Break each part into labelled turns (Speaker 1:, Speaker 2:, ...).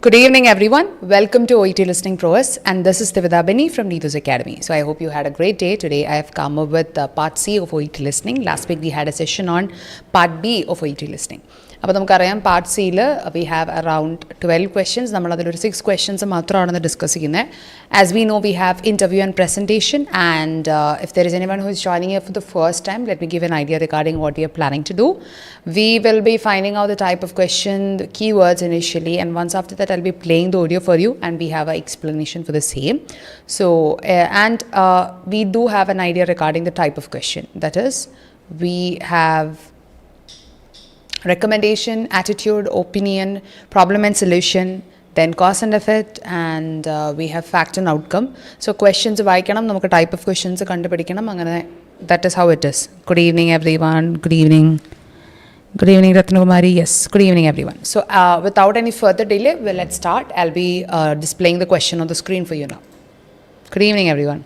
Speaker 1: Good evening, everyone. Welcome to OET Listening Pros, and this is Tivida Beni from Neethus Academy. So I hope you had a great day. Today I have come up with part C of OET Listening. Last week we had a session on part B of OET Listening. അപ്പോൾ നമുക്കറിയാം part സിയിൽ we have around 12 questions. നമ്മളതിലൊരു 6 questions മാത്രമാണ് discuss ചെയ്യുന്നത്. As we know we have interview and presentation and if there is anyone who is joining for the first time, let me give an idea regarding what you are planning to do. We will be finding out the type of question, the keywords initially, and once after that I'll be playing the audio for you and we have an explanation for the same. So we do have an idea regarding the type of question. That is, we have recommendation, attitude, opinion, problem and solution, then cause and effect, and we have fact and outcome. So questions വായിക്കണം, നമുക്ക് type of questions കണ്ടുപിടിക്കണം, അങ്ങനെ that is how it is. Good evening everyone. Good evening. Good evening Ratnakumari. Yes, good evening everyone. So without any further delay, well, let's start. I'll be displaying the question on the screen for you now. Good evening everyone.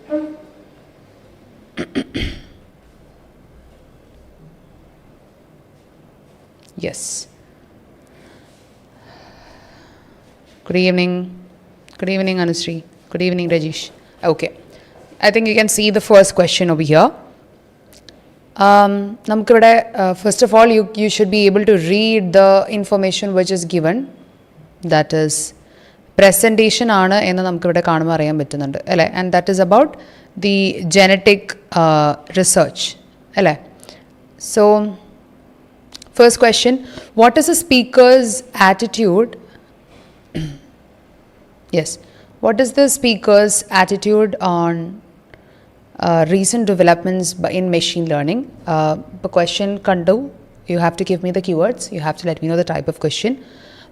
Speaker 1: Yes. Good evening. Good evening Anusri. Good evening Rajesh. Okay. I think you can see the first question over here. നമുക്കിവിടെ first of all you should be able to read the information which is given. That is presentation ആണ് എന്ന് നമുക്കിവിടെ കാണുമ്പോൾ അറിയാൻ പറ്റുന്നുണ്ട് അല്ലേ. and that is about the genetic research അല്ലേ. So first question, what is the speaker's attitude? Yes, what is the speaker's attitude on recent developments in machine learning? The question kandu, you have to give me the keywords, you have to let me know the type of question.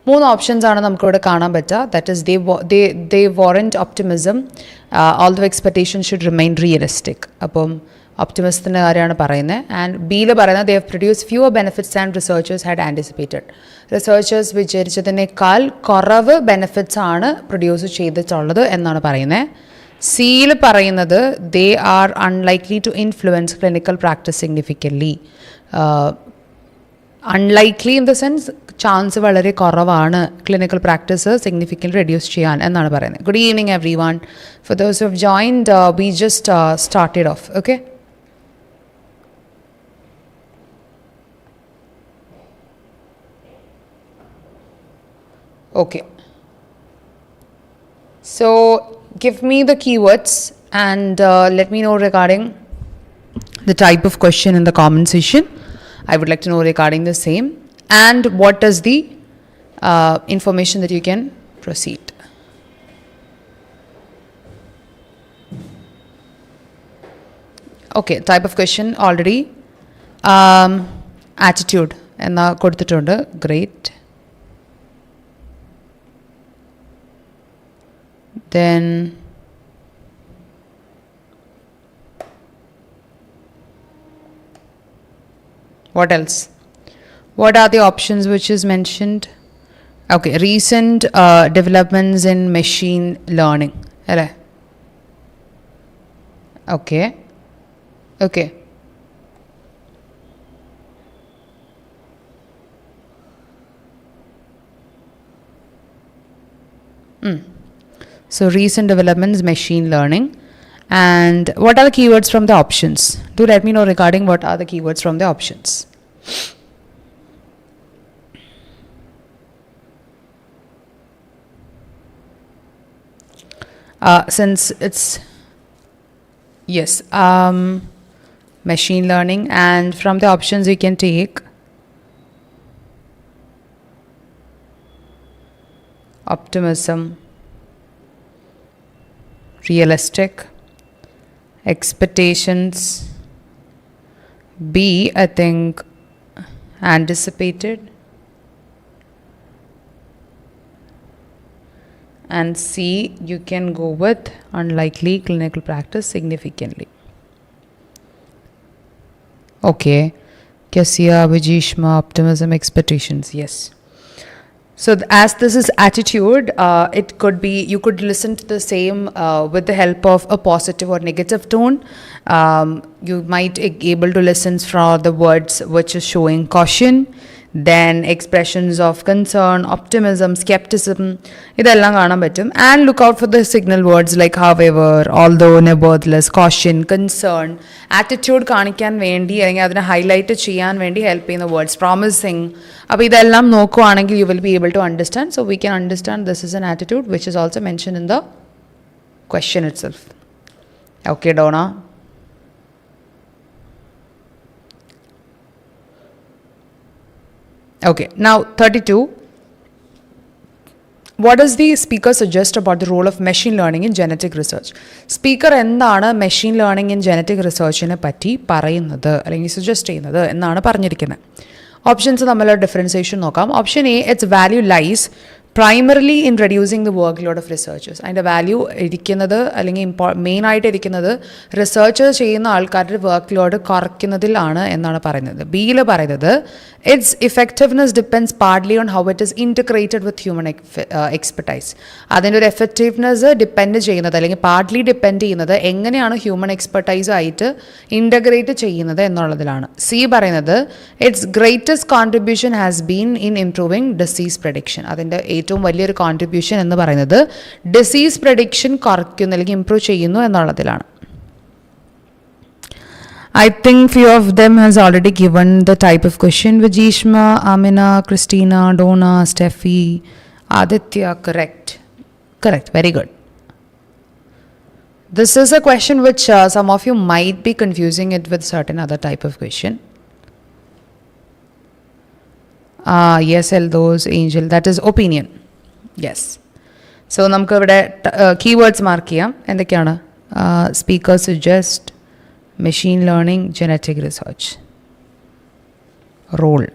Speaker 1: മൂന്ന് options ആണ് നമുക്കിവിടെ കാണാൻ പറ്റുക. That is they warrant optimism, although expectations should remain realistic. അപ്പം ഒപ്റ്റിമിസത്തിൻ്റെ കാര്യമാണ് പറയുന്നത്. And ബിയിൽ പറയുന്നത് they have produced fewer benefits than researchers had anticipated. Researchers വിചാരിച്ചതിനേക്കാൾ കുറവ് ബെനിഫിറ്റ്സ് ആണ് പ്രൊഡ്യൂസ് ചെയ്തിട്ടുള്ളത് എന്നാണ് പറയുന്നത്. സിയിൽ പറയുന്നത് they are unlikely to influence clinical practice significantly. Unlikely in the sense chance വളരെ കുറവാണ് ക്ലിനിക്കൽ പ്രാക്ടീസ് സിഗ്നിഫിക്കൻ്റ് റെഡ്യൂസ് ചെയ്യാൻ എന്നാണ് പറയുന്നത്. Good evening every one. For those who have joined, we just started off. Okay, okay, so give me the keywords and let me know regarding the type of question in the comment section. I would like to know regarding the same and what is the information that you can proceed. Okay, type of question already attitude enna kodutittundu. Great. Then what else? What are the options which is mentioned? Okay, recent developments in machine learning. Okay. Okay. So recent developments, machine learning. And what are the keywords from the options? Do let me know regarding what are the keywords from the options. Since it's, yes, machine learning, and from the options you can take optimism, realistic, expectations, B I think anticipated, and C you can go with unlikely clinical practice significantly. Okay, Kasia, Vijishma, optimism, expectations. Yes. So as this is attitude, it could be, you could listen to the same with the help of a positive or negative tone. You might be able to listen for the words which is showing caution, then expressions of concern, optimism, skepticism, ഇതെല്ലാം കാണാൻ പറ്റും. And look out for the signal words like however, although, nevertheless, caution, concern, attitude കാണിക്കാൻ വേണ്ടി അല്ലെങ്കിൽ അതിനെ highlight ചെയ്യാൻ വേണ്ടി help ചെയ്യുന്ന വേർഡ്സ്, promising. അപ്പോൾ ഇതെല്ലാം നോക്കുവാണെങ്കിൽ you will be able to understand. So we can understand this is an attitude which is also mentioned in the question itself. Okay, Donna. Okay, now 32. What does the speaker suggest about the role of machine learning in genetic research? Speaker എന്താണ് machine learning in genetic researchനെ പറ്റി പറയുന്നത് അല്ലെങ്കിൽ suggest ചെയ്യുന്നത് എന്നാണ് പറഞ്ഞിരിക്കുന്നത്. Options തമ്മിലുള്ള differentiation നോക്കാം. Option A, it's value lies primarily in reducing the workload of researchers. അതിൻ്റെ വാല്യൂ ഇരിക്കുന്നത് അല്ലെങ്കിൽ മെയിനായിട്ട് ഇരിക്കുന്നത് റിസർച്ചേഴ്സ് ചെയ്യുന്ന ആൾക്കാരുടെ വർക്ക് ലോഡ് കുറയ്ക്കുന്നതിലാണ് എന്നാണ് പറയുന്നത്. ബിയിൽ പറയുന്നത് it's effectiveness depends partly on how it is integrated with human expertise. അതിൻ്റെ ഒരു എഫക്റ്റീവ്നെസ് ഡിപ്പെൻഡ് ചെയ്യുന്നത് അല്ലെങ്കിൽ പാർട്ട്ലി ഡിപ്പെൻഡ് ചെയ്യുന്നത് എങ്ങനെയാണ് ഹ്യൂമൻ എക്സ്പെർട്ടൈസ് ആയിട്ട് ഇൻറ്റഗ്രേറ്റ് ചെയ്യുന്നത് എന്നുള്ളതിലാണ്. സി പറയുന്നത് it's greatest contribution has been in improving disease prediction. അതിൻ്റെ ഏറ്റവും വലിയൊരു കോൺട്രിബ്യൂഷൻ എന്ന് പറയുന്നത് ഡിസീസ് പ്രഡിക്ഷൻ കുറയ്ക്കുന്നു അല്ലെങ്കിൽ ഇംപ്രൂവ് ചെയ്യുന്നു എന്നുള്ളതിലാണ്. I think few of them has already given the type of question. Vijishma, Amina, Christina, Donna, Steffi, Aditya, correct. Correct, very good. This is a question which some of you might be confusing it with certain other type of question. Yes, Eldos, Angel, that is opinion. Yes. So, നമുക്ക് ഇവിടെ keywords mark ചെയ്യാം. എന്തൊക്കെയാണ്? Speaker suggest, machine learning, genetic research. Role.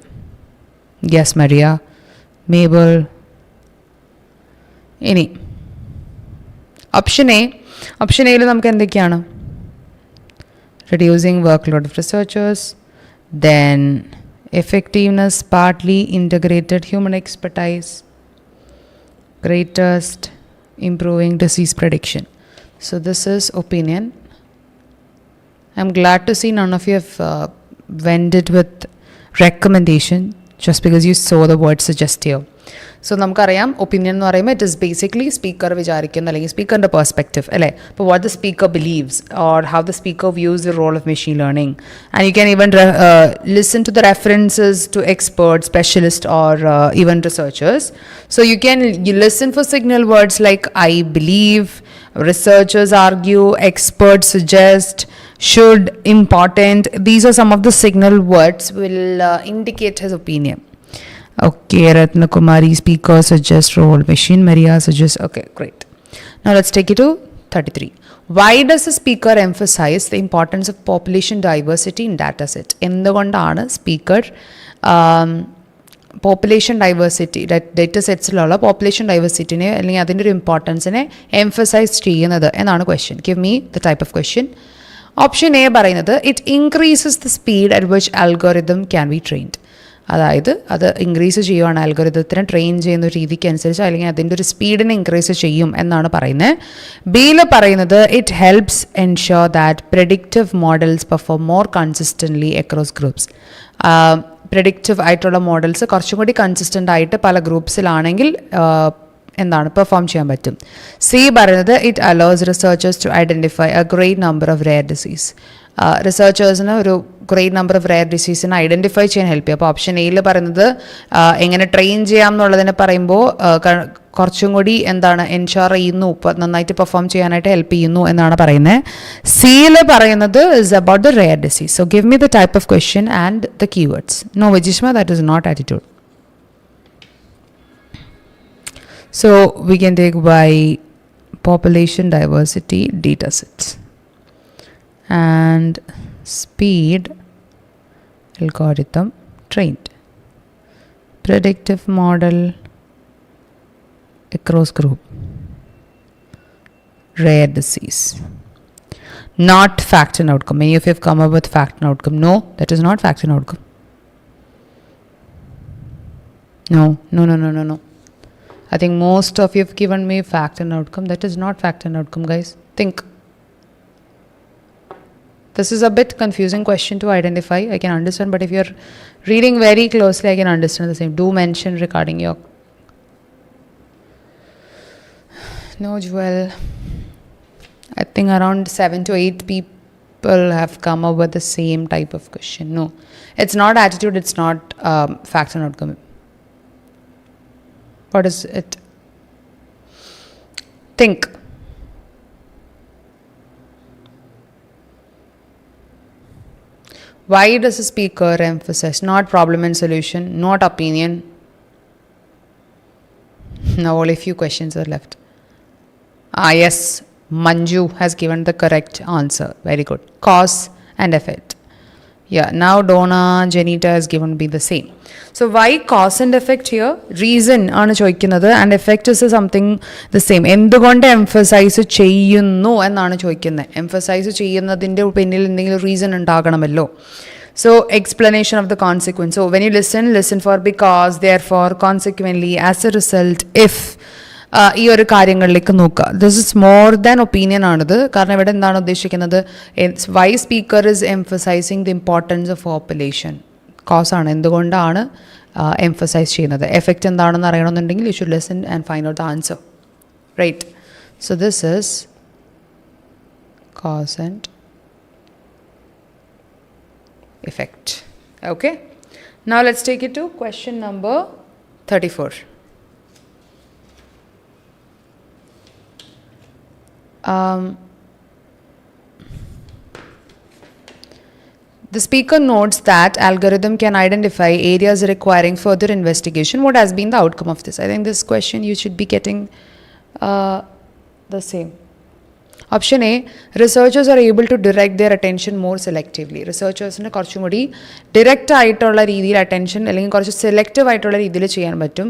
Speaker 1: Yes, Maria. Mabel. ഇനി option A. Option എയിൽ നമുക്ക് എന്തൊക്കെയാണ്? Reducing workload of researchers. Then effectiveness, partly integrated human expertise. Greatest, improving disease prediction. So this is opinion. I'm glad to see none of you have went it with recommendation just because you saw the word suggest here. So നമുക്കറിയാം opinion എന്ന് പറയുമ്പോൾ it is basically speaker വിചാരിക്കുന്ന അല്ലെങ്കിൽ സ്പീക്കറിൻ്റെ perspective അല്ലേ. അപ്പോൾ what the speaker believes or how the speaker views the role of machine learning and you can even listen to the references to expert, specialist or even researchers. So you can listen for signal words like I believe, researchers argue, experts suggest, should, important. These are some of the signal words will indicate his opinion. Okay, Ratna Kumari, speaker suggest role, machine Maria suggests. Okay, great. Now let's take it to 33. Why does the speaker emphasize the importance of population diversity in data set? എന്തുകൊണ്ടാണ് speaker population diversity data സെറ്റ്സിലുള്ള population ഡൈവേഴ്സിറ്റിനെ അല്ലെങ്കിൽ അതിൻ്റെ ഒരു ഇമ്പോർട്ടൻസിനെ emphasize ചെയ്യുന്നത് എന്നാണ് question. Give me the type of question. Option A പറയുന്നത് it increases the speed at which algorithm can be trained. അതായത് അത് ഇൻക്രീസ് ചെയ്യുവാണ്, ആൽഗോരിതത്തിനെ ട്രെയിൻ ചെയ്യുന്ന രീതിക്ക് അനുസരിച്ച് അല്ലെങ്കിൽ അതിൻ്റെ ഒരു സ്പീഡിനെ ഇൻക്രീസ് ചെയ്യും എന്നാണ് പറയുന്നത്. ബിയിൽ പറയുന്നത് it helps ensure that predictive models perform more consistently across groups. Predictive ആയിട്ടുള്ള മോഡൽസ് കുറച്ചും കൂടി കൺസിസ്റ്റൻ്റ് ആയിട്ട് പല ഗ്രൂപ്പ്സിലാണെങ്കിൽ എന്താണ് പെർഫോം ചെയ്യാൻ പറ്റും. സി പറയുന്നത് it allows researchers to identify a great number of rare disease. റിസർച്ചേഴ്സിന് ഒരു ഗ്രേറ്റ് നമ്പർ ഓഫ് റെയർ ഡിസീസിനെ ഐഡൻറ്റിഫൈ ചെയ്യാൻ ഹെൽപ്പ് ചെയ്യും. അപ്പോൾ ഓപ്ഷൻ എയിൽ പറയുന്നത് എങ്ങനെ ട്രെയിൻ ചെയ്യാം എന്നുള്ളതിനെ പറയുമ്പോൾ കുറച്ചും കൂടി എന്താണ് എൻഷുർ ചെയ്യുന്നു, നന്നായിട്ട് പെർഫോം ചെയ്യാനായിട്ട് ഹെൽപ്പ് ചെയ്യുന്നു എന്നാണ് പറയുന്നത്. സിയിൽ പറയുന്നത് is about the rare disease. So give me the type of question and the keywords. No Vijishma, that is not attitude. So we can take by population diversity data sets and speed algorithm trained, predictive model across group, rare disease. Not fact and outcome. Many of you have come up with fact and outcome. No, that is not fact and outcome. No. I think most of you have given me fact and outcome. That is not fact and outcome, guys. Think. This is a bit confusing question to identify. I can understand, but if you're reading very closely, I can understand the same. Do mention regarding your... No, Joel. I think around 7 to 8 people have come up with the same type of question. No, it's not attitude, it's not fact and outcome. What is it? Think. Why does a speaker emphasize not problem and solution, not opinion? Now only few questions are left. Yes, Manju has given the correct answer. Very good. Cause and effect. Yeah, now Donna, Janita has given be the same. So why cause and effect here? Reason aanu choikkunnathu and effect is something the same. എന്തുകൊണ്ട് emphasize ചെയ്യുന്നു എന്നാണ് ചോദിക്കുന്നത്. emphasize ചെയ്യുന്നതിന്റെ പിന്നിൽ എന്തെങ്കിലും reason ഉണ്ടാകണമല്ലോ. So explanation of the consequence. So when you listen for because, therefore, consequently, as a result, if ഈ ഒരു കാര്യങ്ങളിലേക്ക് നോക്കുക. This is more than opinion ആണിത്. കാരണം ഇവിടെ എന്താണ് ഉദ്ദേശിക്കുന്നത്? Why speaker is emphasizing the importance of population. Cause ആണ്, എന്തുകൊണ്ടാണ് എംഫസൈസ് ചെയ്യുന്നത്. എഫക്റ്റ് എന്താണെന്ന് അറിയണമെന്നുണ്ടെങ്കിൽ you should listen and find out the answer. Right. So this is cause and effect. Okay, now let's take it to question number 34. The speaker notes that algorithm can identify areas requiring further investigation. What has been the outcome of this? I think this question you should be getting the same. Option A, researchers are able to direct their attention more selectively. റിസർച്ചേഴ്സിന് കുറച്ചും കൂടി direct ആയിട്ടുള്ള രീതിയിൽ attention അല്ലെങ്കിൽ കുറച്ച് selective ആയിട്ടുള്ള രീതിയിൽ ചെയ്യാൻ പറ്റും.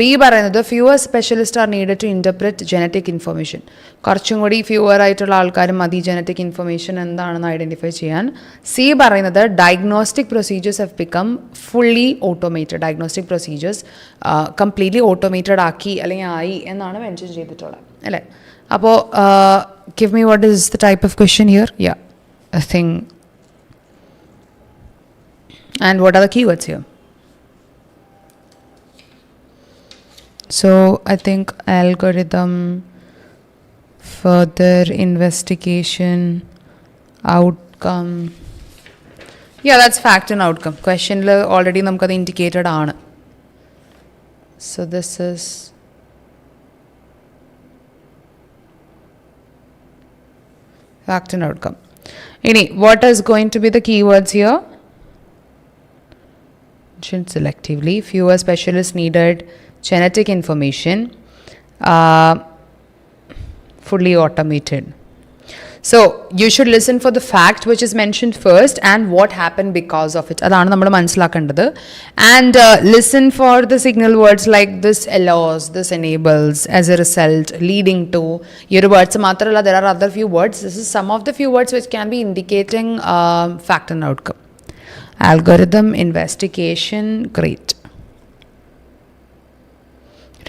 Speaker 1: ബി പറയുന്നത് fewer specialist are needed to interpret genetic information. കുറച്ചും കൂടി ഫ്യൂവർ ആയിട്ടുള്ള ആൾക്കാരും മതി ജനറ്റിക് ഇൻഫർമേഷൻ എന്താണെന്ന് ഐഡൻറ്റിഫൈ ചെയ്യാൻ. സി പറയുന്നത് diagnostic procedures have become fully automated. Diagnostic procedures completely automated ആക്കി അല്ലെങ്കിൽ ആയി എന്നാണ് മെൻഷൻ ചെയ്തിട്ടുള്ളത് അല്ലേ. അപ്പോൾ give me what is the type of question here. Yeah, a thing. And what are the keywords here? So I think algorithm, further investigation, outcome. Yeah, that's fact and outcome. Question already namukku indicated aanu. So this is fact and outcome. What is going to be the keywords here? Selectively, fewer specialists needed, genetic information, fully automated. So you should listen for the fact which is mentioned first and what happened because of it. അതാണ് നമ്മൾ മനസ്സിലാക്കേണ്ടത്. And listen for the signal words like this allows, this enables, as a result, leading to. ഈ ഒരു words മാത്രമല്ല, there are other few words. This is some of the few words which can be indicating fact and outcome. Algorithm, investigation, great.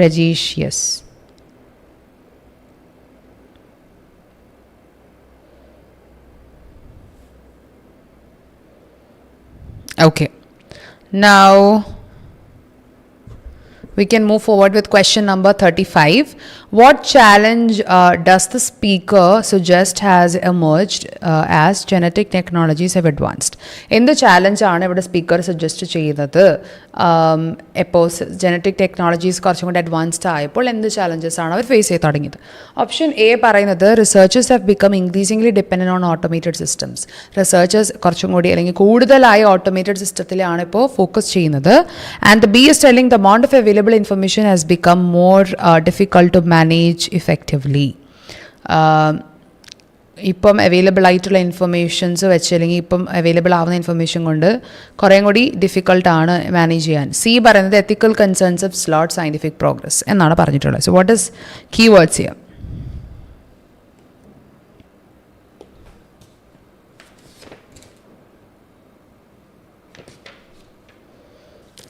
Speaker 1: Rajesh, yes. Okay, now we can move forward with question number 35. What challenge does the speaker suggest has emerged as genetic technologies have advanced? In the challenge ആണ് ഇവിടെ speaker suggest ചെയ്തത്. ഇപ്പോൾ genetic technologies കുറച്ചും കൂടി advanced ആയപ്പോൾ എന്ത് challenges ആണ് അവർ face ചെയ്ത് തുടങ്ങിയത്? ഓപ്ഷൻ എ പറയുന്നത് researchers have become increasingly dependent on automated systems. Researchers കുറച്ചും കൂടി അല്ലെങ്കിൽ കൂടുതലായി ഓട്ടോമേറ്റഡ് സിസ്റ്റത്തിലാണ് ഇപ്പോൾ ഫോക്കസ് ചെയ്യുന്നത്. And the B is telling the amount of available information has become more difficult to manage effectively. ഇപ്പം അവൈലബിൾ ആയിട്ടുള്ള informations വെച്ച് അല്ലെങ്കിൽ ഇപ്പം അവൈലബിൾ ആവുന്ന ഇൻഫർമേഷൻ കൊണ്ട് കുറേ കൂടി ഡിഫിക്കൾട്ടാണ് മാനേജ് ചെയ്യാൻ. സി പറയുന്നത് ethical concerns of slot scientific progress എന്നാണ് പറഞ്ഞിട്ടുള്ളത്. So what is keywords here?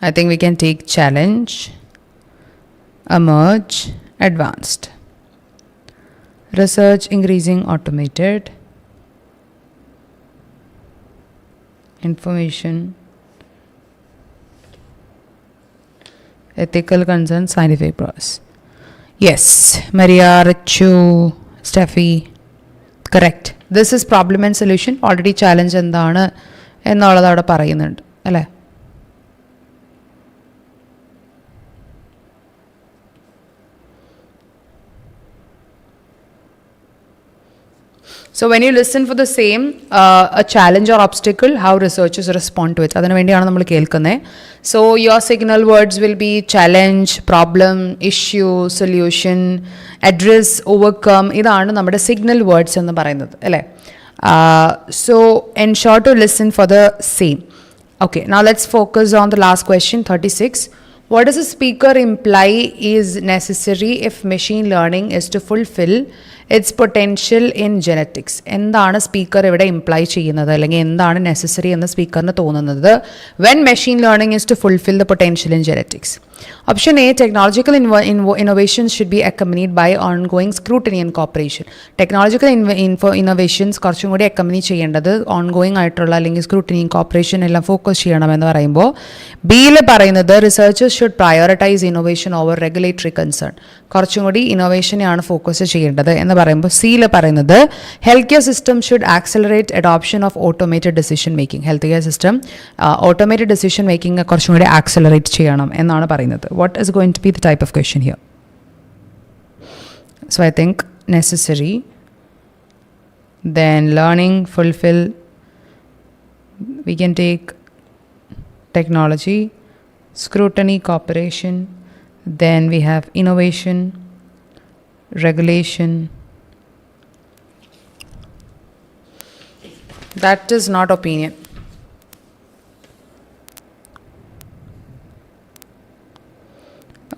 Speaker 1: I think we can take challenge, emerge, advanced. Research increasing automated. information, ethical concern, scientific process. Yes, Maria, Richu, Steffi, correct. This is problem and solution. Already challenge എന്താണ് എന്നുള്ളത് അവിടെ പറയുന്നുണ്ട് അല്ലേ? So when you listen for the same, a challenge or obstacle, how researchers respond to it. അതിനു വേണ്ടിയാണ് നമ്മൾ കേൾക്കുന്നത്. So your signal words will be challenge, problem, issue, solution, address, overcome. ഇതാണ് നമ്മുടെ signal words എന്ന് പറയുന്നത് അല്ലേ? So ensure to listen for the same. Okay, now let's focus on the last question, 36. What does a speaker imply is necessary if machine learning is to fulfill its potential in genetics? എന്താണ് speaker ഇവിടെ imply ചെയ്യുന്നത് അല്ലെങ്കിൽ എന്താണ് necessary എന്ന് സ്പീക്കറിന് തോന്നുന്നത് when machine learning is to fulfill the potential in genetics? Option A, technological innovations should be accompanied by ongoing scrutiny and cooperation. Technological innovations കുറച്ചും കൂടി accompany ചെയ്യേണ്ടത് ongoing ആയിട്ടുള്ള അല്ലെങ്കിൽ scrutiny, cooperation എല്ലാം ഫോക്കസ് ചെയ്യണമെന്ന് പറയുമ്പോൾ ബിയിൽ പറയുന്നത് researchers should prioritize innovation over regulatory concern. കുറച്ചും കൂടി ഇന്നോവേഷനെയാണ് ഫോക്കസ് ചെയ്യേണ്ടത് എന്ന് പറയുമ്പോൾ സിയിൽ പറയുന്നത് health care system should accelerate adoption of automated decision making. Health care system automated decision making കുറച്ചും കൂടി ആക്സലറേറ്റ് ചെയ്യണം എന്നാണ് പറയുന്നത്. What is going to be the type of question here? So I think necessary, then learning, fulfill, we can take technology, scrutiny, cooperation, then we have innovation, regulation. That is not opinion.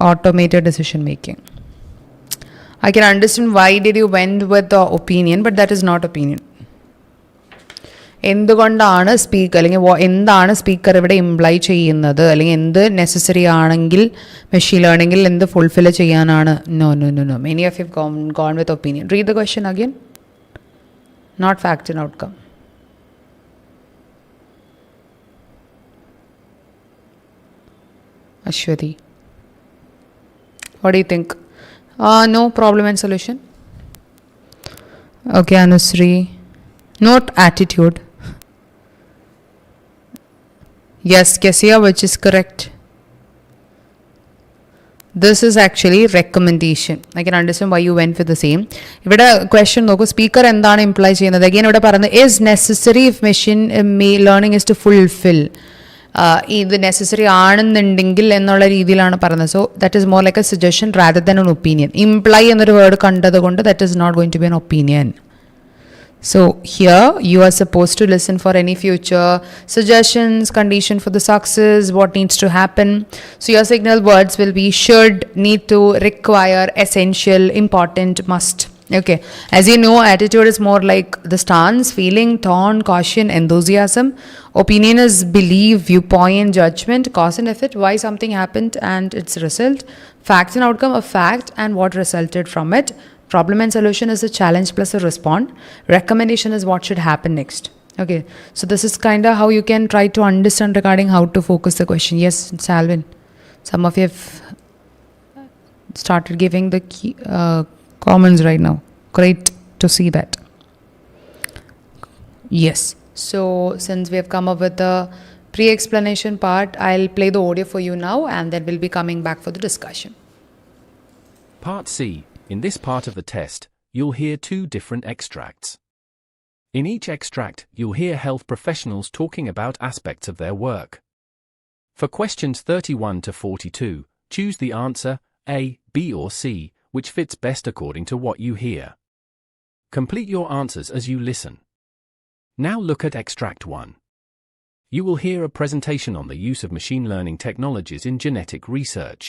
Speaker 1: Automated decision making. I can understand why did you went with the opinion, but that is not opinion. എന്തുകൊണ്ടാണ് speaker അല്ലെങ്കിൽ എന്താണ് speaker ഇവിടെ imply ചെയ്യുന്നത് അല്ലെങ്കിൽ എന്ത് necessary ആണെങ്കിൽ machine ലേണിംഗിൽ എന്ത് fulfil ചെയ്യാനാണ്? No no no no many of you gone with opinion. Read the question again. Not fact and outcome. Ashwati, what do you think? No, problem and solution. Okay, Anusri, not attitude. Yes, Kesia, which is correct. This is actually recommendation. I can understand why you went with the same. ഇവിടെ question നോക്കൂ, speaker എന്താണ് imply ചെയ്യുന്നത്? Again ഇവിടെ പറയുന്നത് is necessary if machine learning is to fulfill. ഇത് necessary ആണെന്നുണ്ടെങ്കിൽ എന്നുള്ള രീതിയിലാണ് പറയുന്നത്. So that is more like a suggestion rather than an opinion. Imply എന്നൊരു വേർഡ് കണ്ടത് കൊണ്ട് that is not going to be an opinion. So here you are supposed to listen for any future suggestions, condition for the success, what needs to happen. So your signal words will be should, need to, require, essential, important, must. Okay, as you know, attitude is more like the stance, feeling, tone, caution, enthusiasm. Opinion is belief, viewpoint, judgment, cause and effect, why something happened and its result. Fact and outcome, a fact and what resulted from it. Problem and solution is a challenge plus a response. Recommendation is what should happen next. Okay, so this is kind of how you can try to understand regarding how to focus the question. Yes, Salvin, some of you have started giving the key, comments right now. Great to see that. Yes, so since we have come up with the pre-explanation part, I'll play the audio for you now and then we'll be coming back for the discussion.
Speaker 2: Part C. In this part of the test, you'll hear two different extracts. In each extract, you'll hear health professionals talking about aspects of their work. For questions 31 to 42, choose the answer A, B or C, which fits best according to what you hear. Complete your answers as you listen. Now look at Extract 1. You will hear a presentation on the use of machine learning technologies in genetic research.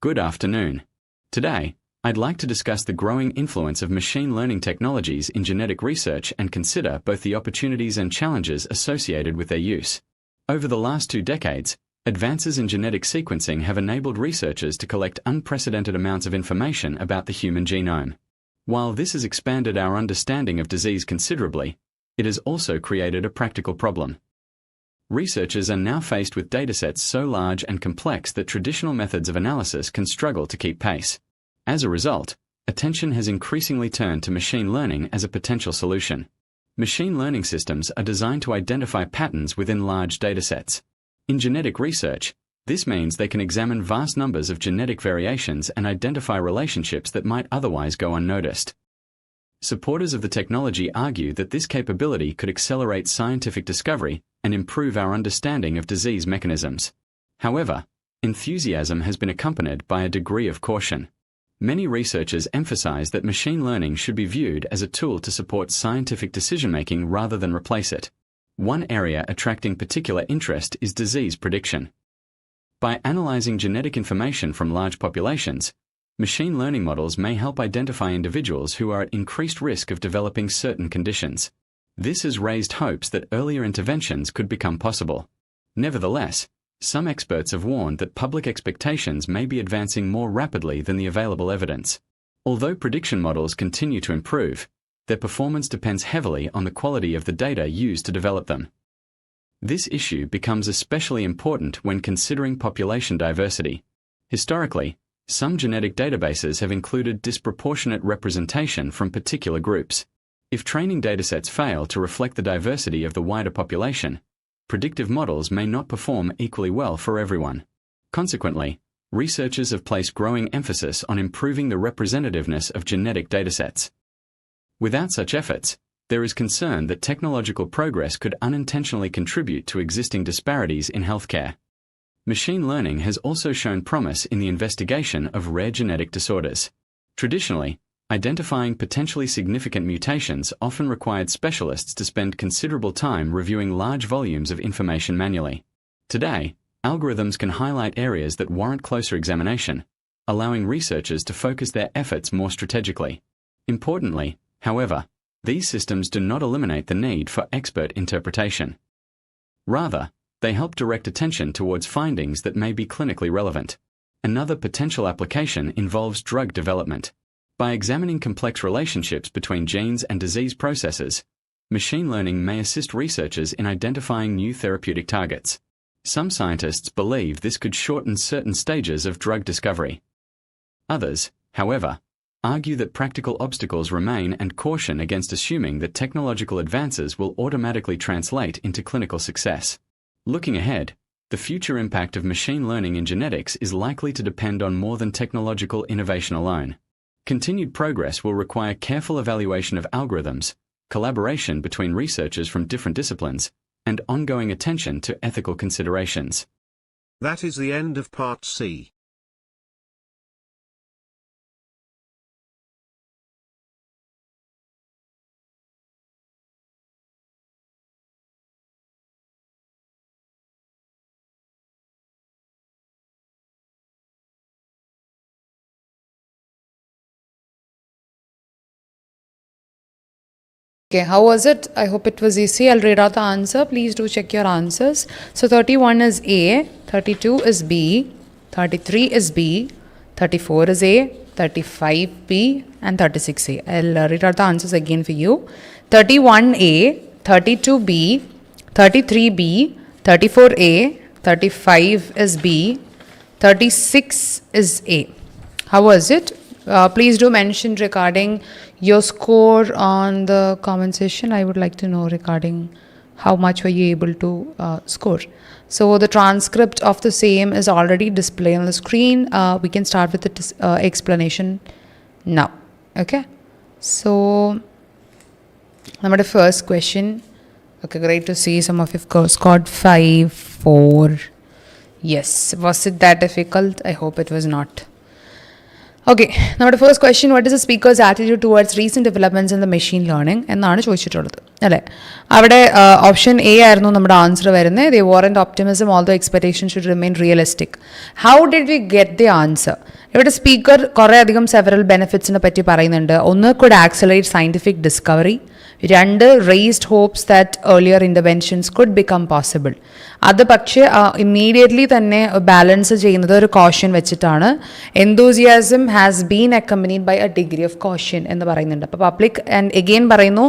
Speaker 3: Good afternoon. Today, I'd like to discuss the growing influence of machine learning technologies in genetic research and consider both the opportunities and challenges associated with their use. Over the last 2 decades, advances in genetic sequencing have enabled researchers to collect unprecedented amounts of information about the human genome. While this has expanded our understanding of disease considerably, it has also created a practical problem. Researchers are now faced with datasets so large and complex that traditional methods of analysis can struggle to keep pace. As a result, attention has increasingly turned to machine learning as a potential solution. Machine learning systems are designed to identify patterns within large datasets. In genetic research, this means they can examine vast numbers of genetic variations and identify relationships that might otherwise go unnoticed. Supporters of the technology argue that this capability could accelerate scientific discovery and improve our understanding of disease mechanisms. However, enthusiasm has been accompanied by a degree of caution. Many researchers emphasize that machine learning should be viewed as a tool to support scientific decision-making rather than replace it. One area attracting particular interest is disease prediction. By analyzing genetic information from large populations, machine learning models may help identify individuals who are at increased risk of developing certain conditions. This has raised hopes that earlier interventions could become possible. Nevertheless, some experts have warned that public expectations may be advancing more rapidly than the available evidence. Although prediction models continue to improve, their performance depends heavily on the quality of the data used to develop them. This issue becomes especially important when considering population diversity. Historically, some genetic databases have included disproportionate representation from particular groups. If training datasets fail to reflect the diversity of the wider population, predictive models may not perform equally well for everyone. Consequently, researchers have placed growing emphasis on improving the representativeness of genetic datasets. Without such efforts, there is concern that technological progress could unintentionally contribute to existing disparities in healthcare. Machine learning has also shown promise in the investigation of rare genetic disorders. Traditionally, identifying potentially significant mutations often required specialists to spend considerable time reviewing large volumes of information manually. Today, algorithms can highlight areas that warrant closer examination, allowing researchers to focus their efforts more strategically. Importantly, however, these systems do not eliminate the need for expert interpretation. Rather, they help direct attention towards findings that may be clinically relevant. Another potential application involves drug development. By examining complex relationships between genes and disease processes, machine learning may assist researchers in identifying new therapeutic targets. Some scientists believe this could shorten certain stages of drug discovery. Others, however, argue that practical obstacles remain and caution against assuming that technological advances will automatically translate into clinical success. Looking ahead, the future impact of machine learning in genetics is likely to depend on more than technological innovation alone. Continued progress will require careful evaluation of algorithms, collaboration between researchers from different disciplines, and ongoing attention to ethical considerations.
Speaker 4: That is the end of Part C.
Speaker 1: Okay, how was it? I hope it was easy. I'll read out the answer. Please do check your answers. So 31 is A, 32 is B, 33 is B, 34 is A, 35 B, and 36 A. I'll read out the answers again for you. 31 A, 32 B, 33 B, 34 A, 35 is B, 36 is A. How was it? Please do mention regarding your score on the comment section. I would like to know regarding how much were you able to score. So the transcript of the same is already displayed on the screen. We can start with the explanation now. Okay. So, number the first question. Okay, great to see some of you have scored 5, 4. Yes. Was it that difficult? I hope it was not. Okay, നമ്മുടെ first question, what is the speaker's attitude towards recent developments in the machine learning എന്നാണ് ചോദിച്ചിട്ടുള്ളത് അല്ലേ. അവിടെ option A ആയിരുന്നു നമ്മുടെ answer വരുന്നത്. They warrant optimism although expectation should remain realistic. How did we get the answer? ഇവിടെ speaker കുറേ അധികം സെവറൽ ബെനിഫിറ്റ്സിനെ പറ്റി പറയുന്നുണ്ട്. ഒന്ന്, കുഡ് ആക്സലറേറ്റ് സയൻറ്റിഫിക് ഡിസ്കവറി. രണ്ട്, raised hopes that earlier interventions could become possible. അത് പക്ഷേ ഇമ്മീഡിയറ്റ്ലി തന്നെ ബാലൻസ് ചെയ്യുന്നത് ഒരു കോഷൻ വെച്ചിട്ടാണ്. Enthusiasm has been accompanied by a degree of caution എന്ന് പറയുന്നുണ്ട്. അപ്പോൾ പബ്ലിക് ആൻഡ് എഗെയിൻ പറയുന്നു,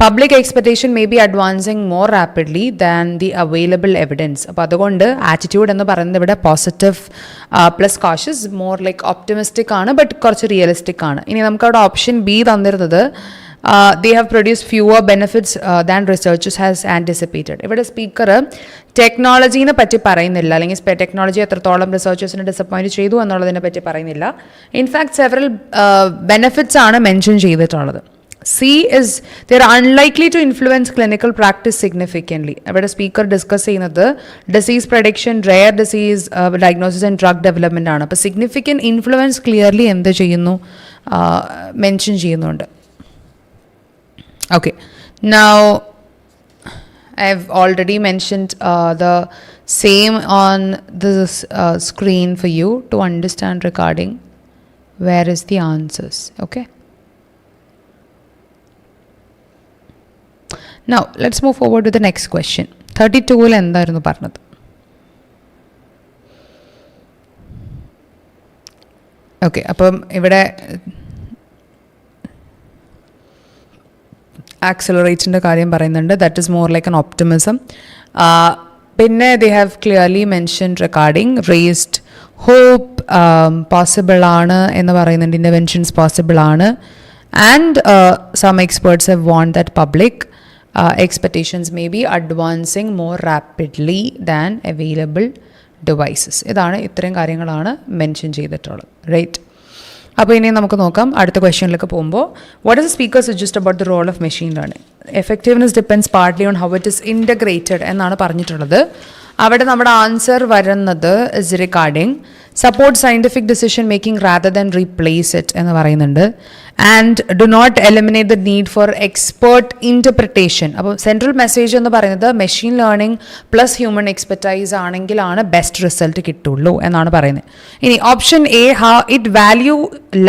Speaker 1: public expectation may be advancing more rapidly than the available evidence. അപ്പോൾ അതുകൊണ്ട് ആറ്റിറ്റ്യൂഡ് എന്ന് പറയുന്നത് ഇവിടെ positive plus cautious, more like optimistic ആണ്, ബട്ട് കുറച്ച് റിയലിസ്റ്റിക് ആണ്. ഇനി നമുക്കവിടെ ഓപ്ഷൻ ബി തന്നിരുന്നത് they have produced fewer benefits than researchers has anticipated. ഇവിടെ സ്പീക്കർ ടെക്നോളജീനെ പറ്റി പറയുന്നില്ല, അല്ലെങ്കിൽ ടെക്നോളജി എത്രത്തോളം റിസർച്ചേഴ്സിനെ ഡിസപ്പോയിൻറ്റ് ചെയ്തു എന്നുള്ളതിനെ പറ്റി പറയുന്നില്ല. ഇൻഫാക്ട് സെവറൽ ബെനിഫിറ്റ്സ് ആണ് മെൻഷൻ ചെയ്തിട്ടുള്ളത്. C is they are unlikely to influence clinical practice significantly. അവിടെ സ്പീക്കർ ഡിസ്കസ് ചെയ്യുന്നത് disease prediction, rare disease diagnosis and drug development ആണ്. അപ്പോൾ സിഗ്നിഫിക്കൻറ്റ് ഇൻഫ്ലുവൻസ് ക്ലിയർലി എന്ത് ചെയ്യുന്നു, മെൻഷൻ ചെയ്യുന്നുണ്ട്. Okay, now I've already mentioned the same on the screen for you to understand regarding where is the answers. Okay, now let's move forward to the next question. 32-ൽ എന്തായിരുന്നു പറഞ്ഞത്? Okay, അപ്പം ഇവിടെ ആക്സലറേറ്റിൻ്റെ കാര്യം പറയുന്നുണ്ട്. That is more like an optimism. പിന്നെ they have clearly mentioned regarding raised hope possible ആണ് എന്ന് പറയുന്നുണ്ട്, ഇൻ്റർവെൻഷൻസ് പോസിബിൾ ആണ്. And some experts have want that public expectations may be advancing more rapidly than available devices. ഇതാണ്, ഇത്രയും കാര്യങ്ങളാണ് mention ചെയ്തിട്ടുള്ളത്. Right. അപ്പോൾ ഇനി നമുക്ക് നോക്കാം അടുത്ത ക്വസ്റ്റ്യനിലേക്ക് പോകുമ്പോൾ, what is the speaker suggest about the role of machine learning? Effectiveness depends partly on how it is integrated എന്നാണ് പറഞ്ഞിട്ടുള്ളത്. അവിടെ നമ്മുടെ ആൻസർ വരുന്നത് is regarding support scientific decision making rather than replace it എന്ന് പറയുന്നുണ്ട്. And do not eliminate the need for expert interpretation. അപ്പോൾ central message എന്ന് പറയുന്നത് machine learning plus human expertise ആണെങ്കിലാണ് ബെസ്റ്റ് റിസൾട്ട് കിട്ടുള്ളൂ എന്നാണ് പറയുന്നത്. ഇനി option A, it value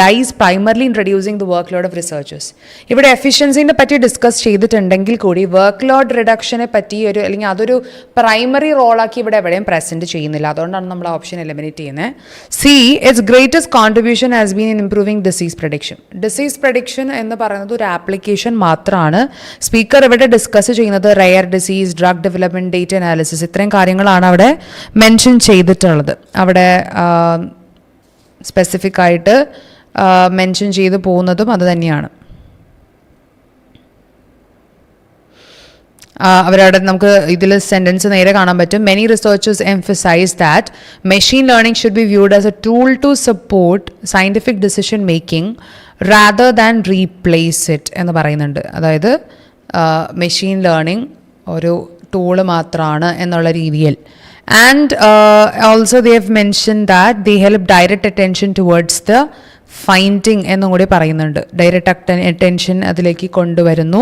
Speaker 1: lies primarily in reducing the work load of researchers. ഇവിടെ എഫിഷ്യൻസിനെ പറ്റി ഡിസ്കസ് ചെയ്തിട്ടുണ്ടെങ്കിൽ കൂടി വർക്ക് ലോഡ് റിഡക്ഷനെ പറ്റി അല്ലെങ്കിൽ അതൊരു പ്രൈമറി റോളാക്കി ഇവിടെ എവിടെയും പ്രസൻറ്റ് ചെയ്യുന്നില്ല. അതുകൊണ്ടാണ് നമ്മൾ ഓപ്ഷൻ എലിമിനേറ്റ് ചെയ്യുന്നത്. C, it's greatest contribution has been in improving disease prediction. Disease prediction എന്ന് പറയുന്നത് ഒരു ആപ്ലിക്കേഷൻ മാത്രമാണ്. സ്പീക്കർ ഇവിടെ ഡിസ്കസ് ചെയ്യുന്നത് rare disease, drug development, data analysis, ഇത്രയും കാര്യങ്ങളാണ് അവിടെ മെൻഷൻ ചെയ്തിട്ടുള്ളത്. അവിടെ സ്പെസിഫിക് ആയിട്ട് മെൻഷൻ ചെയ്ത് പോകുന്നതും അത് തന്നെയാണ്. അവരവിടെ നമുക്ക് ഇതിൽ സെൻറ്റൻസ് നേരെ കാണാൻ പറ്റും. Many researchers emphasise that machine learning should be viewed as a tool to support scientific decision making rather than replace it എന്ന് പറയുന്നുണ്ട്. അതായത് മെഷീൻ ലേണിംഗ് ഒരു ടൂള് മാത്രമാണ് എന്നുള്ള രീതിയിൽ. And also they have mention that they help direct attention towards the finding എന്നും കൂടി പറയുന്നുണ്ട്. ഡയറക്റ്റ് അറ്റൻഷൻ അതിലേക്ക് കൊണ്ടുവരുന്നു,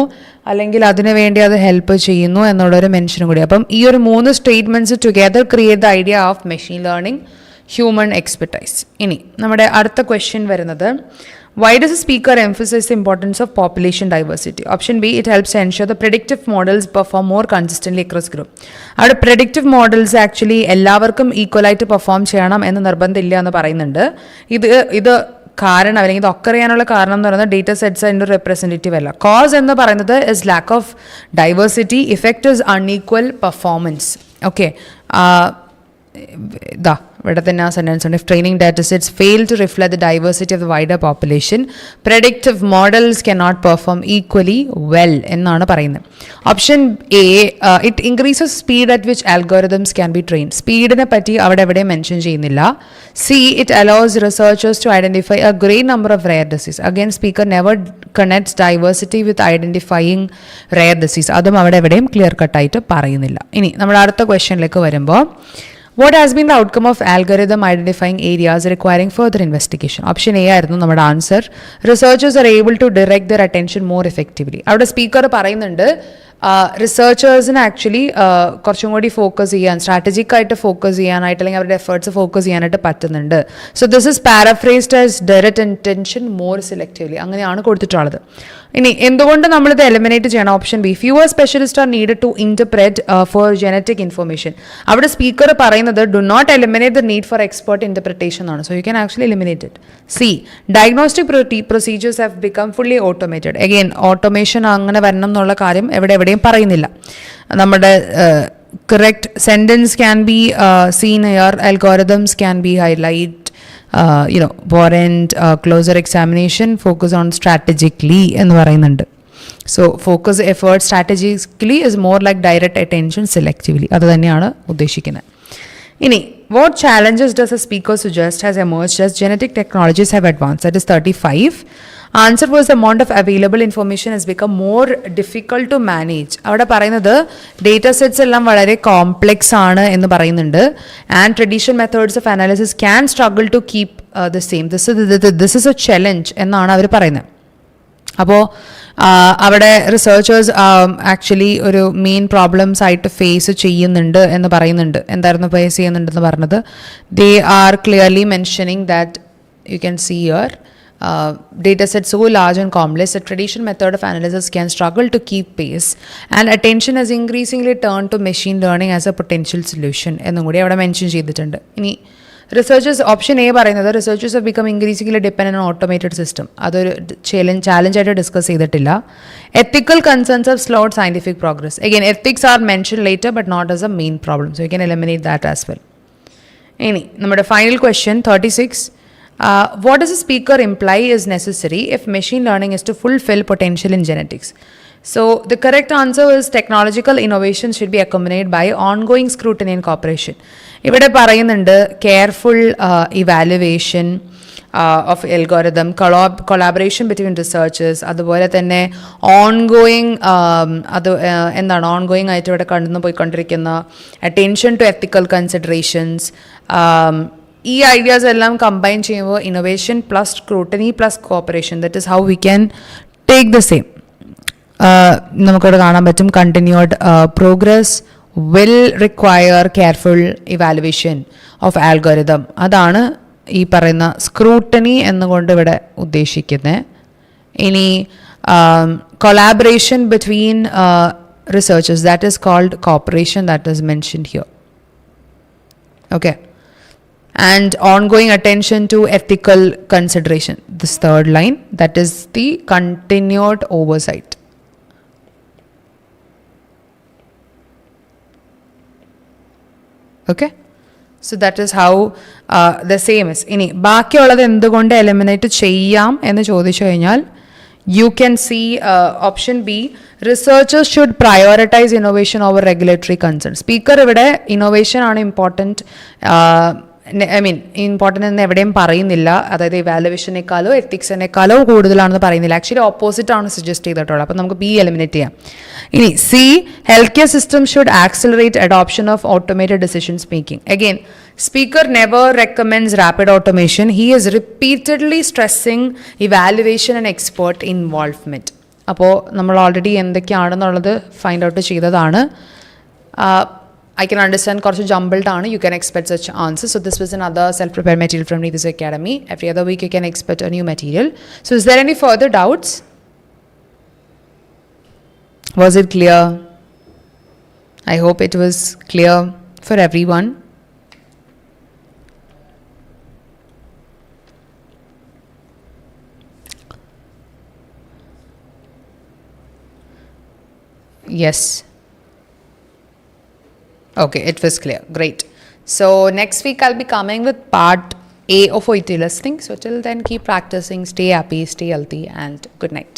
Speaker 1: അല്ലെങ്കിൽ അതിനു വേണ്ടി അത് ഹെൽപ്പ് ചെയ്യുന്നു എന്നുള്ളൊരു മെൻഷനും കൂടി. അപ്പം ഈ ഒരു 3 statements together create the idea of machine learning human expertise. ഇനി നമ്മുടെ അടുത്ത ക്വസ്റ്റ്യൻ വരുന്നത്, why does the speaker emphasize the importance of population diversity? Option B, it helps to ensure the predictive models perform more consistently across group. അവിടെ predictive models actually എല്ലാവർക്കും ഈക്വലായിട്ട് perform ചെയ്യണം എന്ന് നിർബന്ധമില്ല എന്ന് പറയുന്നുണ്ട്. ഇത് കാരണം അല്ലെങ്കിൽ ഇത് ഒക്കെ അറിയാനുള്ള കാരണം എന്ന് പറയുന്നത് ഡേറ്റ സെറ്റ്സ് അതിൻ്റെ റെപ്രസെൻറ്റേറ്റീവ് അല്ല. കോസ് എന്ന് പറയുന്നത് is lack of diversity, effect is unequal performance. Okay, ഇവിടെ തന്നെ ആ സെൻറ്റൻസ് ഉണ്ട്. If training data sets fail to reflect the diversity of the wider population, predictive models can not perform equally well എന്നാണ് പറയുന്നത്. Option A, it increases speed at which algorithms can be train. സ്പീഡിനെ പറ്റി അവിടെ എവിടെയും mention ചെയ്യുന്നില്ല. C, it allows researchers to identify a great number of rare disease. Again speaker never connects diversity with identifying rare disease. അതും അവിടെ എവിടെയും clear കട്ടായിട്ട് പറയുന്നില്ല. ഇനി നമ്മുടെ അടുത്ത ക്വസ്റ്റ്യനിലേക്ക് വരുമ്പോൾ, What has been the outcome of algorithm identifying areas requiring further investigation? Option A ആയിരുന്നു നമ്മുടെ answer. Researchers are able to direct their attention more effectively. അവിടെ സ്പീക്കർ പറയുന്നുണ്ട് റിസർച്ചേഴ്സിന് ആക്ച്വലി കുറച്ചും കൂടി ഫോക്കസ് ചെയ്യാൻ, സ്ട്രാറ്റജിക് ആയിട്ട് ഫോക്കസ് ചെയ്യാനായിട്ട് അല്ലെങ്കിൽ അവരുടെ എഫേർട്സ് ഫോക്കസ് ചെയ്യാനായിട്ട് പറ്റുന്നുണ്ട്. So this is paraphrased as direct attention more selectively, അങ്ങനെയാണ് കൊടുത്തിട്ടുള്ളത്. ഇനി എന്തുകൊണ്ട് നമ്മളിത് എലിമിനേറ്റ് ചെയ്യണം? Option B, fewer specialist are need to interpret for genetic information. അവിടെ സ്പീക്കർ പറയുന്നത് do not eliminate the need for expert interpretation ആണ്. So you can actually eliminate it. C, diagnostic procedures have become fully automated. Again automation അങ്ങനെ വരണം എന്നുള്ള കാര്യം എവിടെയും പറയുന്നില്ല. നമ്മുടെ correct sentence can be seen here, algorithms can be highlight, warrant closer examination, focus on strategically എന്ന് പറയുന്നുണ്ട്. So focus effort strategically is more like direct attention selectively. അത് തന്നെയാണ് ഉദ്ദേശിക്കുന്നത്. ഇനി what challenges does a speaker suggest has emerged as genetic technologies have advanced? That is 35. Answer was the amount of available information has become more difficult to manage. അവിടെ പറയുന്നത് data sets എല്ലാം വളരെ complex ആണ് എന്ന് പറയുന്നുണ്ട്. And traditional methods of analysis can struggle to keep the same. This is a challenge എന്നാണ് അവർ പറയുന്നത്. അപ്പോൾ അവിടെ റിസർച്ചേഴ്സ് ആക്ച്വലി ഒരു മെയിൻ പ്രോബ്ലംസ് ആയിട്ട് ഫേസ് ചെയ്യുന്നുണ്ട് എന്ന് പറയുന്നുണ്ട്. എന്തായിരുന്നു ഫേസ് ചെയ്യുന്നുണ്ടെന്ന് പറഞ്ഞത്? They are clearly mentioning that you can see your data sets so large and complex, the traditional method of analysis can struggle to keep pace, and attention has increasingly turned to machine learning as a potential solution എന്നും കൂടി അവിടെ mention ചെയ്തിട്ടുണ്ട്. ഇനി researchers option A പറയുന്നത് researchers have become increasingly dependent on automated system. അതൊരു challenge ആയിട്ട് discuss ചെയ്തിട്ടില്ല. ethical concerns have slowed scientific progress. Again, ethics are mentioned later but not as a main problem, so you can eliminate that as well. ഇനി നമ്മുടെ final question 36. What does a speaker imply is necessary if machine learning is to fulfill potential in genetics? So the correct answer is technological innovation should be accompanied by ongoing scrutiny and cooperation. ഇവിടെ പറയുന്നുണ്ട് careful evaluation of algorithm, collaboration between researchers, അതുപോലെ തന്നെ ongoing ongoing ആയിട്ട് ഇവിടെ കടന്നു പോയിക്കൊണ്ടിരിക്കുന്ന attention to ethical considerations. ഈ ideas എല്ലാം കമ്പൈൻ ചെയ്യുമ്പോൾ innovation plus scrutiny plus cooperation, that is how we can take the same. നമുക്കിവിടെ കാണാൻ പറ്റും continued progress will require careful evaluation of algorithm. അതാണ് ഈ പറയുന്ന സ്ക്രൂട്ടനി എന്നുകൊണ്ട് ഇവിടെ ഉദ്ദേശിക്കുന്നത്. ഇനി collaboration between researchers, that is called cooperation, that is mentioned here. Okay. And ongoing attention to ethical consideration, this third line, that is the continued oversight. Okay, so that is how the same is. ഇനി ബാക്കിയുള്ളത് എന്തുകൊണ്ട് eliminate ചെയ്യാം എന്ന് ചോദിച്ചു കഴിഞ്ഞാൽ you can see option B, researchers should prioritize innovation over regulatory concerns. Speaker ഇവിടെ innovation ആണ് important, important എന്ന് എവിടെയും പറയുന്നില്ല. അതായത് ഇവാലുവേഷനേക്കാളോ എത്തിക്സിനേക്കാളോ കൂടുതലാണെന്ന് പറയുന്നില്ല. ആക്ച്വലി ഓപ്പോസിറ്റ് ആണ് സജസ്റ്റ് ചെയ്തിട്ടുള്ളത്. അപ്പോൾ നമുക്ക് ബി എലിമിനേറ്റ് ചെയ്യാം. ഇനി C, health care system should accelerate adoption of automated decisions making. Again speaker never recommends rapid automation. He is repeatedly stressing evaluation and expert involvement. അപ്പോൾ നമ്മൾ ഓൾറെഡി എന്തൊക്കെയാണെന്നുള്ളത് ഫൈൻഡ് ഔട്ട് ചെയ്തതാണ്. I can understand കുറച്ച് jumbled ആണ്. You can expect such answers. So this was another self-prepared material from Needus Academy. Every other week you can expect a new material. So is there any further doubts? Was it clear? I hope it was clear for everyone. Yes. Okay, it was clear. Great. So next week I'll be coming with part A of OET Listening. So till then, keep practicing, stay happy, stay healthy, and good night.